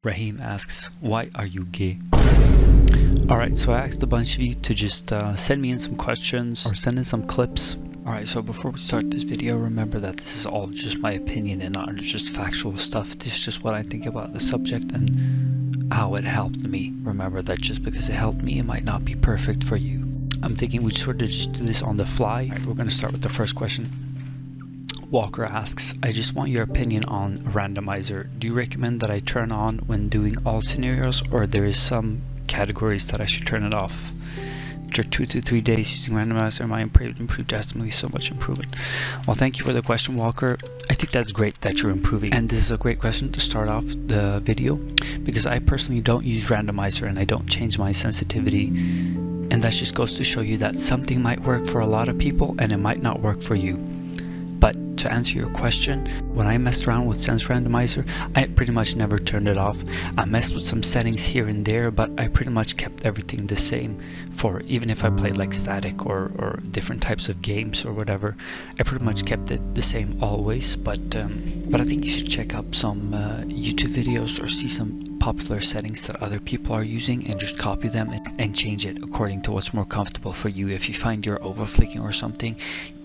Rahim asks, why are you gay? Alright, so I asked a bunch of you to just send me in some questions or send in some clips. Alright, so before we start this video, remember that this is all just my opinion and not just factual stuff. This is just what I think about the subject and how it helped me. Remember that just because it helped me, it might not be perfect for you. I'm thinking we'd sort of just do this on the fly. Alright, we're going to start with the first question. Walker asks, I just want your opinion on Randomizer. Do you recommend that I turn on when doing all scenarios, or there is some categories that I should turn it off? After 2 to 3 days using Randomizer, my improved drastically, so much improvement. Well, thank you for the question, Walker. I think that's great that you're improving, and this is a great question to start off the video, because I personally don't use Randomizer and I don't change my sensitivity, and that just goes to show you that something might work for a lot of people and it might not work for you. But to answer your question, when I messed around with Sens Randomizer, I pretty much never turned it off. I messed with some settings here and there, but I pretty much kept everything the same for even if I played like static or different types of games or whatever. I pretty much kept it the same always. But I think you should check up some YouTube videos or see some popular settings that other people are using and just copy them and change it according to what's more comfortable for you. If you find you're overflicking or something,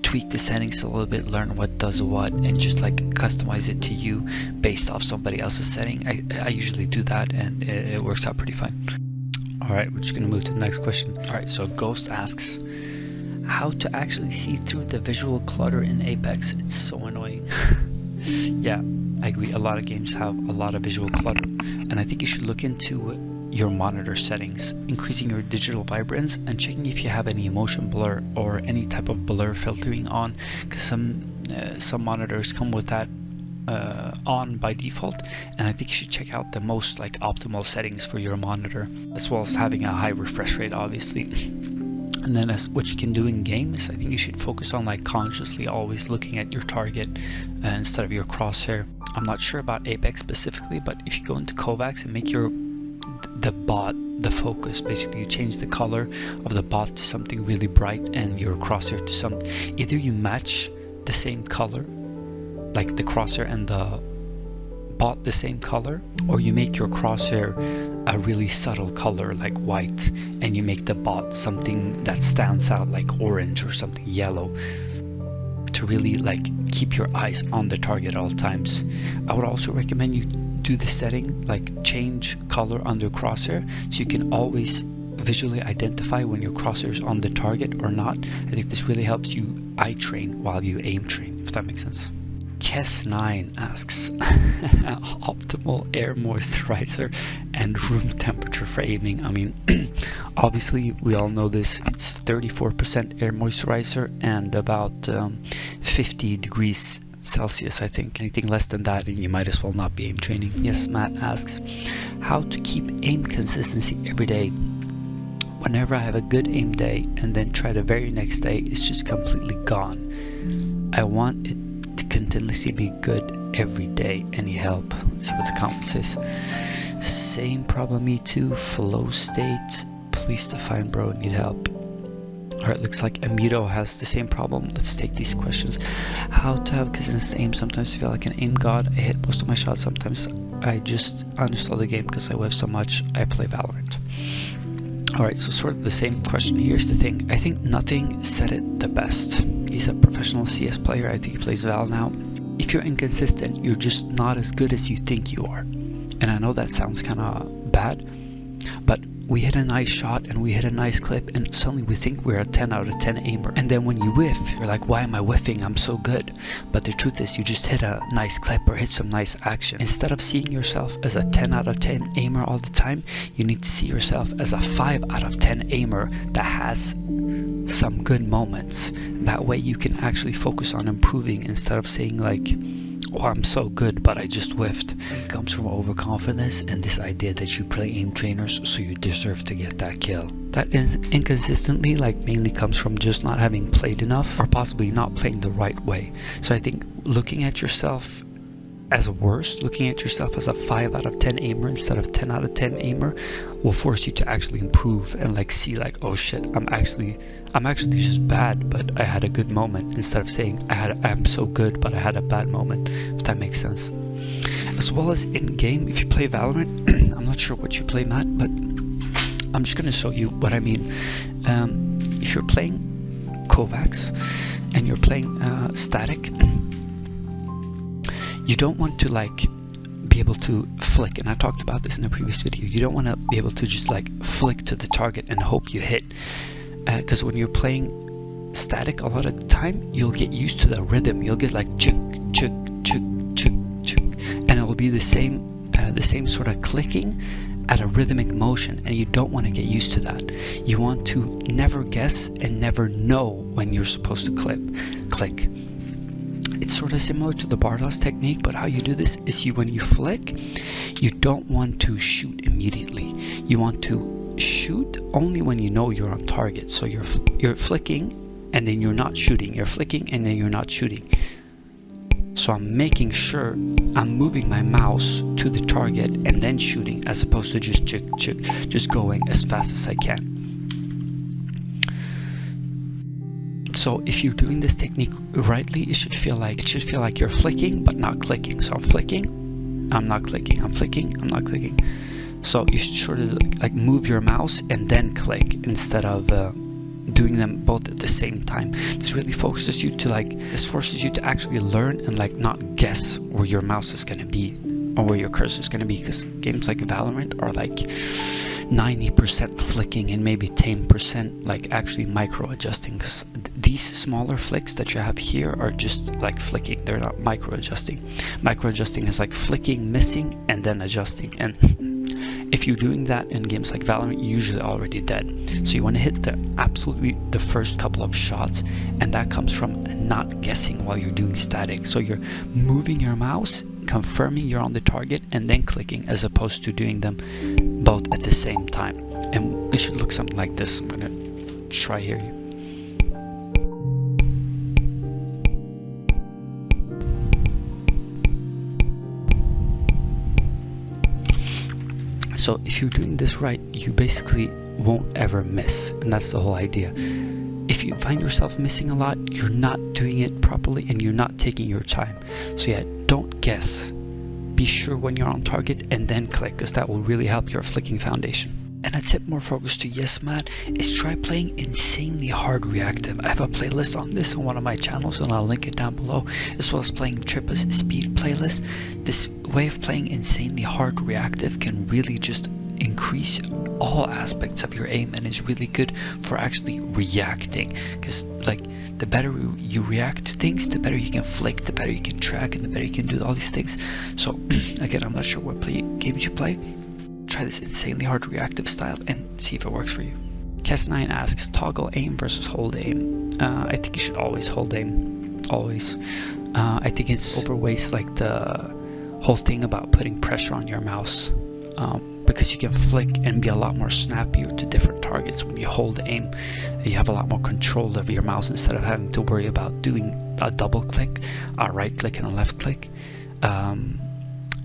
tweak the settings a little bit, learn what does what, and just like customize it to you based off somebody else's setting. I usually do that, and it works out pretty fine. Alright, we're just gonna move to the next question. Alright, so Ghost asks, how to actually see through the visual clutter in Apex? It's so annoying. Yeah, I agree, a lot of games have a lot of visual clutter, and I think you should look into your monitor settings, increasing your digital vibrance and checking if you have any motion blur or any type of blur filtering on, because some monitors come with that on by default, and I think you should check out the most like optimal settings for your monitor, as well as having a high refresh rate, obviously. And then as what you can do in games, I think you should focus on like consciously always looking at your target instead of your crosshair. I'm not sure about Apex specifically, but if you go into KovaaKs and make the bot the focus, basically you change the color of the bot to something really bright and your crosshair to some, either you match the same color, like the crosshair and the bot the same color, or you make your crosshair a really subtle color like white and you make the bot something that stands out like orange or something yellow, to really like keep your eyes on the target at all times. I would also recommend you do the setting like change color under crosshair, so you can always visually identify when your crosshair is on the target or not. I think this really helps you eye train while you aim train, if that makes sense. Kes9 asks, optimal air moisturizer and room temperature for aiming. I mean, obviously we all know this. It's 34% air moisturizer and about 50 degrees Celsius, I think. Anything less than that and you might as well not be aim training. Yessmat asks, how to keep aim consistency every day. Whenever I have a good aim day and then try the very next day, it's just completely gone. I want it to continuously be good every day. Any help? Let's see what the comment says. Same problem, me too. Flow state. Please define, bro. Need help. Alright, looks like Amito has the same problem. Let's take these questions. How to have consistent aim. Sometimes I feel like an aim god. I hit most of my shots. Sometimes I just uninstall the game because I whiff so much. I play Valorant. Alright, so sort of the same question. Here's the thing. I think Nothing said it the best. He's a professional CS player. I think he plays Val now. If you're inconsistent, you're just not as good as you think you are. And I know that sounds kind of bad, but we hit a nice shot and we hit a nice clip and suddenly we think we're a 10 out of 10 aimer. And then when you whiff, you're like, why am I whiffing? I'm so good. But the truth is you just hit a nice clip or hit some nice action. Instead of seeing yourself as a 10 out of 10 aimer all the time, you need to see yourself as a 5 out of 10 aimer that has some good moments. That way you can actually focus on improving instead of saying like, oh, I'm so good but I just whiffed. It comes from overconfidence and this idea that you play aim trainers so you deserve to get that kill. That is inconsistently like mainly comes from just not having played enough or possibly not playing the right way. So I think looking at yourself as worse, looking at yourself as a 5 out of 10 aimer instead of 10 out of 10 aimer will force you to actually improve and like see like, oh shit, I'm actually just bad but I had a good moment, instead of saying I'm so good but I had a bad moment, if that makes sense. as well as in-game. If you play Valorant, I'm not sure what you play, Matt, but I'm just going to show you what I mean. If you're playing KovaaKs and you're playing static, you don't want to like be able to flick, and I talked about this in a previous video. You don't want to be able to just like flick to the target and hope you hit, because when you're playing static, a lot of the time you'll get used to the rhythm. You'll get like chuk chuk chuk chuk chuk, and it'll be the same sort of clicking at a rhythmic motion, and you don't want to get used to that. You want to never guess and never know when you're supposed to click. It's sort of similar to the bar toss technique, but how you do this is when you flick, you don't want to shoot immediately. You want to shoot only when you know you're on target. So you're flicking and then you're not shooting. You're flicking and then you're not shooting. So I'm making sure I'm moving my mouse to the target and then shooting, as opposed to just going as fast as I can. So if you're doing this technique rightly, it should feel like you're flicking but not clicking. So I'm flicking, I'm not clicking, I'm flicking, I'm not clicking. So you should sort of like move your mouse and then click, instead of doing them both at the same time. This really forces you to actually learn and like not guess where your mouse is going to be or where your cursor is going to be, because games like Valorant are like 90% flicking and maybe 10% like actually micro adjusting, because these smaller flicks that you have here are just like flicking. They're not micro adjusting. Micro adjusting is like flicking, missing, and then adjusting. And if you're doing that in games like Valorant, you're usually already dead. So you want to hit the first couple of shots, and that comes from not guessing while you're doing static. So you're moving your mouse, confirming you're on the target, and then clicking, as opposed to doing them both at the same time. And it should look something like this. I'm gonna try here. So if you're doing this right, you basically won't ever miss, and that's the whole idea. If you find yourself missing a lot, you're not doing it properly and you're not taking your time. So yeah, don't guess. Be sure when you're on target and then click, because that will really help your flicking foundation. And a tip more focused to Yessmat is try playing insanely hard reactive. I have a playlist on this on one of my channels, and I'll link it down below, as well as playing Trippez speed playlist. This way of playing insanely hard reactive can really just increase all aspects of your aim, and is really good for actually reacting, because like the better you react to things, the better you can flick, the better you can track, and the better you can do all these things. So again, I'm not sure what games you play. Try this insanely hard reactive style and see if it works for you. Kes9 asks, toggle aim versus hold aim. I think you should always hold aim, always. I think it's overweights like the whole thing about putting pressure on your mouse, because you can flick and be a lot more snappier to different targets when you hold aim. You have a lot more control over your mouse instead of having to worry about doing a double click, a right click, and a left click.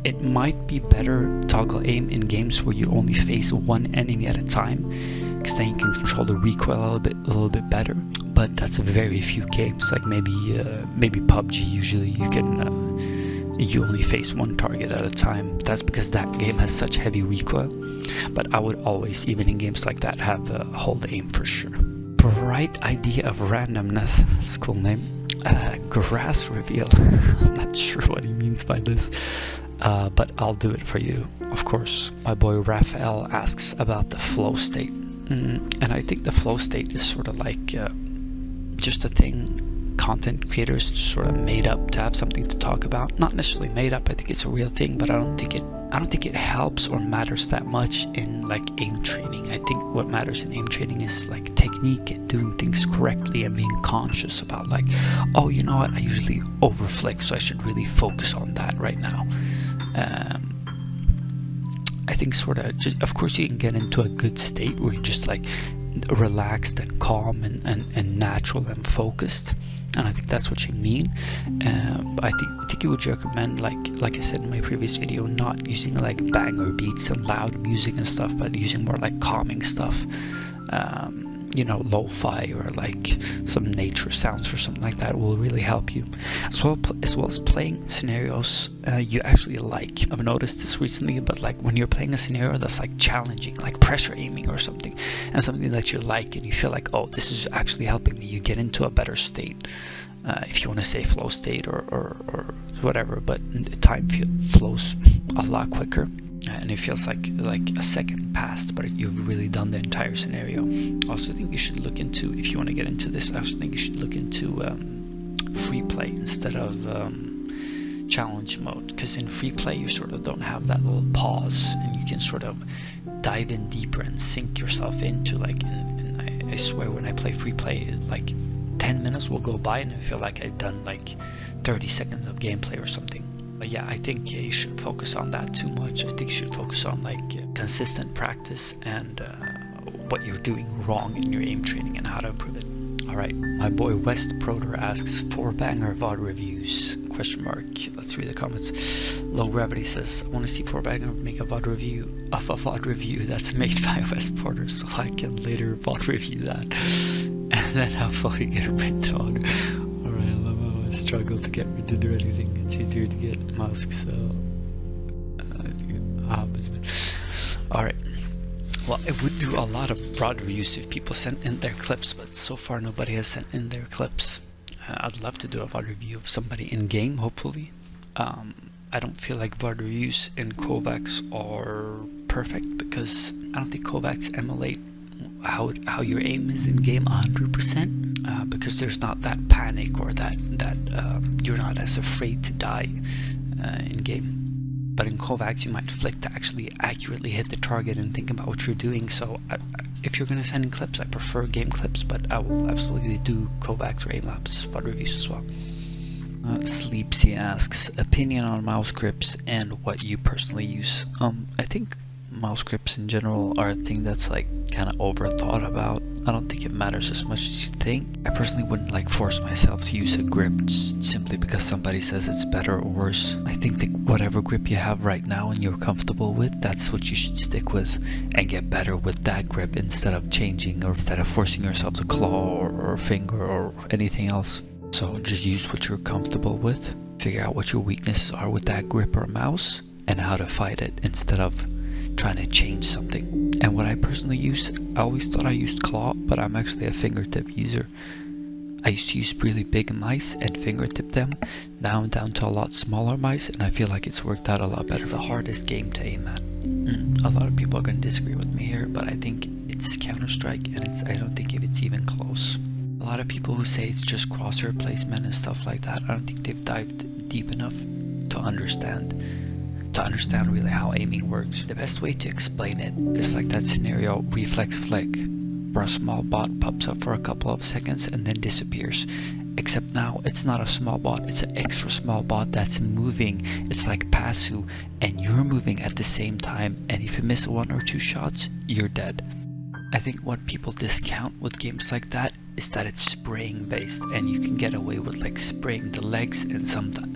It might be better toggle aim in games where you only face one enemy at a time, because then you can control the recoil a little bit better. But that's very few games. Like maybe PUBG. Usually you only face one target at a time. That's because that game has such heavy recoil. But I would always, even in games like that, have hold aim for sure. Bright idea of randomness. That's a cool name. Grass reveal. I'm not sure what he means by this. But I'll do it for you, of course. My boy Rafeal asks about the flow state. And I think the flow state is sort of like just a thing content creators sort of made up to have something to talk about. Not necessarily made up, I think it's a real thing, but I don't think it helps or matters that much in like aim training. I think what matters in aim training is like technique and doing things correctly and being conscious about like, oh, you know what, I usually overflick, so I should really focus on that right now. I think sort of just, of course you can get into a good state where you're just like relaxed and calm and natural and focused, and I think that's what you mean. But I think you would recommend, like I said in my previous video, not using like banger beats and loud music and stuff, but using more like calming stuff, you know, lo-fi or like some nature sounds or something like that will really help you, as well as playing scenarios you actually like. I've noticed this recently, but like when you're playing a scenario that's like challenging, like pressure aiming or something, and something that you like and you feel like, oh, this is actually helping me, you get into a better state. If you want to say flow state or whatever, but time flows a lot quicker, and it feels like a second passed, but you've really done the entire scenario. I also think you should look into, if you want to get into this, I also think you should look into free play instead of challenge mode, because in free play you sort of don't have that little pause, and you can sort of dive in deeper and sink yourself into, like, and I swear when I play free play, it's like 10 minutes will go by and I feel like I've done like 30 seconds of gameplay or something. But yeah, I think you should focus on that too much. I think you should focus on like consistent practice and what you're doing wrong in your aim training and how to improve it. Alright, my boy West Proter asks 4 banger VOD reviews? Question mark. Let's read the comments. Low Gravity says, I want to see 4 banger make a VOD review of a VOD review that's made by West Proter so I can later VOD review that. And then hopefully get rid on. Alright, I love how I struggle to get rid of anything. It's easier to get masks, so alright. Well, I would do a lot of broad reviews if people sent in their clips, but so far nobody has sent in their clips. I'd love to do a VOD review of somebody in game, hopefully. I don't feel like VOD reviews in KovaaKs are perfect, because I don't think KovaaKs emulate how your aim is in game 100%, because there's not that panic or that you're not as afraid to die in game. But in KovaaKs you might flick to actually accurately hit the target and think about what you're doing. So if you're going to send in clips, I prefer game clips, but I will absolutely do KovaaKs or Aimlabs VOD reviews as well. Sleepzy asks, opinion on mouse grips and what you personally use. I think mouse grips in general are a thing that's like kind of overthought about. I don't think it matters as much as you think. I personally wouldn't like force myself to use a grip simply because somebody says it's better or worse. I think that whatever grip you have right now and you're comfortable with, that's what you should stick with and get better with that grip instead of changing, or instead of forcing yourself to claw or finger or anything else. So just use what you're comfortable with, figure out what your weaknesses are with that grip or mouse and how to fight it instead of trying to change something. And what I personally use, I always thought I used claw, but I'm actually a fingertip user. I used to use really big mice and fingertip them. Now I'm down to a lot smaller mice and I feel like it's worked out a lot better. It's the hardest game to aim at. A lot of people are going to disagree with me here, but I think it's Counter-Strike, and I don't think if it's even close. A lot of people who say it's just crosshair placement and stuff like that, I don't think they've dived deep enough to understand really how aiming works. The best way to explain it is like that scenario reflex flick, where a small bot pops up for a couple of seconds and then disappears. Except now it's not a small bot, it's an extra small bot that's moving. It's like Pasu, and you're moving at the same time, and if you miss 1 or 2 shots, you're dead. I think what people discount with games like that is that it's spraying based, and you can get away with like spraying the legs and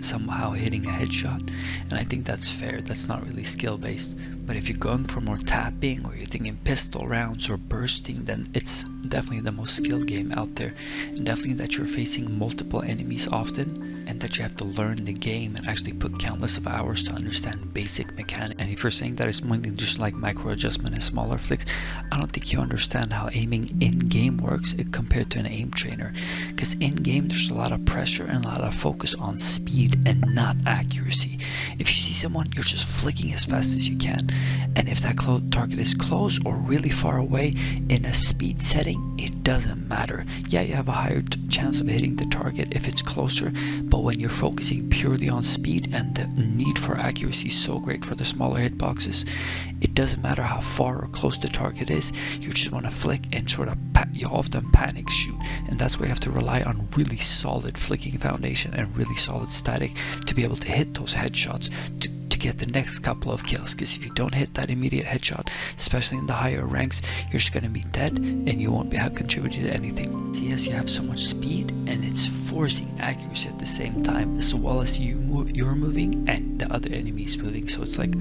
somehow hitting a headshot, and I think that's fair. That's not really skill based. But if you're going for more tapping, or you're thinking pistol rounds or bursting, then it's definitely the most skilled game out there, and definitely that you're facing multiple enemies often, and that you have to learn the game and actually put countless of hours to understand basic mechanics. And if you're saying that it's mainly just like micro adjustment and smaller flicks, I don't think you understand how aiming in game works compared to an aim trainer, because in game there's a lot of pressure and a lot of focus on speed and not accuracy. If you see someone, you're just flicking as fast as you can, and if that target is close or really far away in a speed setting, it doesn't matter. Yeah, you have a higher chance of hitting the target if it's closer, but when you're focusing purely on speed and the need for accuracy is so great for the smaller hitboxes, it doesn't matter how far or close the target is. You just want to flick and sort of you often panic shoot, and that's why you have to rely on really solid flicking foundation and really solid static to be able to hit those headshots to get the next couple of kills. Because if you don't hit that immediate headshot, especially in the higher ranks, you're just going to be dead and you won't have contributed to anything. So yes, you have so much speed and it's forcing accuracy at the same time, as well as you're moving and the other enemy is moving. So it's like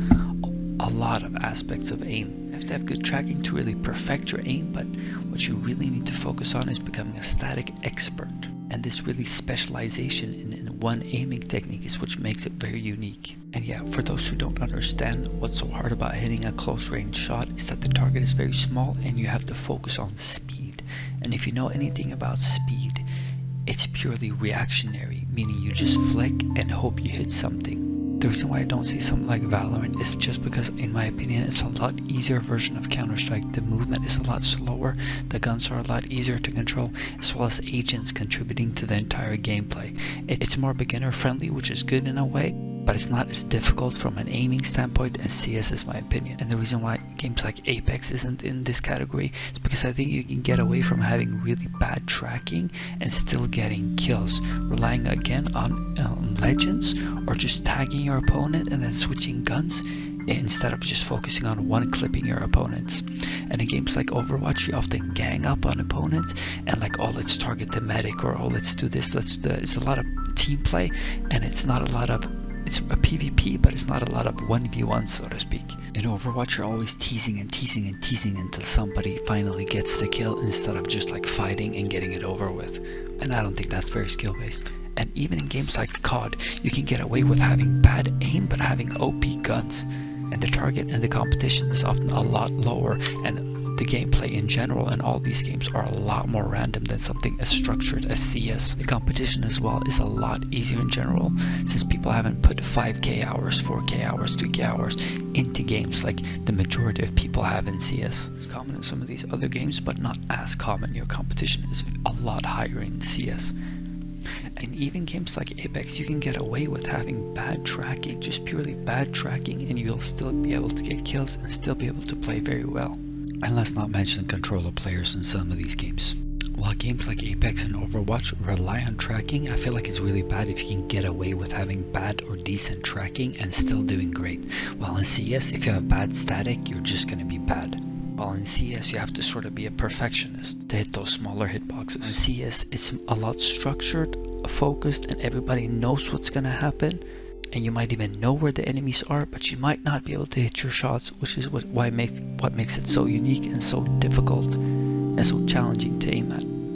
a lot of aspects of aim. You have to have good tracking to really perfect your aim, but what you really need to focus on is becoming a static expert. And this really specialization in one aiming technique is what makes it very unique. And yeah, for those who don't understand what's so hard about hitting a close range shot is that the target is very small and you have to focus on speed. And if you know anything about speed, it's purely reactionary, meaning you just flick and hope you hit something. The reason why I don't see something like Valorant is just because, in my opinion, it's a lot easier version of Counter-Strike. The movement is a lot slower, the guns are a lot easier to control, as well as agents contributing to the entire gameplay. It's more beginner friendly, which is good in a way, but it's not as difficult from an aiming standpoint as CS is my opinion. And the reason why games like Apex isn't in this category is because I think you can get away from having really bad tracking and still getting kills, relying again on legends or just tagging your opponent and then switching guns instead of just focusing on one clipping your opponents. And in games like Overwatch, you often gang up on opponents and like, oh, let's target the medic, or oh, let's do this, let's do that. It's a lot of team play, and it's not a lot of, it's a PvP, but it's not a lot of 1v1, so to speak. In Overwatch, you're always teasing and teasing and teasing until somebody finally gets the kill instead of just like fighting and getting it over with. And I don't think that's very skill based. And even in games like COD, you can get away with having bad aim but having OP guns. And the target and the competition is often a lot lower, and the gameplay in general in all these games are a lot more random than something as structured as CS. The competition as well is a lot easier in general, since people haven't put 5k hours, 4k hours, 2k hours into games like the majority of people have in CS. It's common in some of these other games, but not as common. Your competition is a lot higher in CS. And even games like Apex, you can get away with having bad tracking, just purely bad tracking, and you'll still be able to get kills and still be able to play very well. And let's not mention controller players in some of these games. While games like Apex and Overwatch rely on tracking, I feel like it's really bad if you can get away with having bad or decent tracking and still doing great. While in CS, if you have bad static, you're just going to be bad. While in CS, you have to sort of be a perfectionist to hit those smaller hitboxes. In CS, it's a lot structured, focused, and everybody knows what's going to happen. And you might even know where the enemies are, but you might not be able to hit your shots, which is what makes it so unique and so difficult and so challenging to aim at.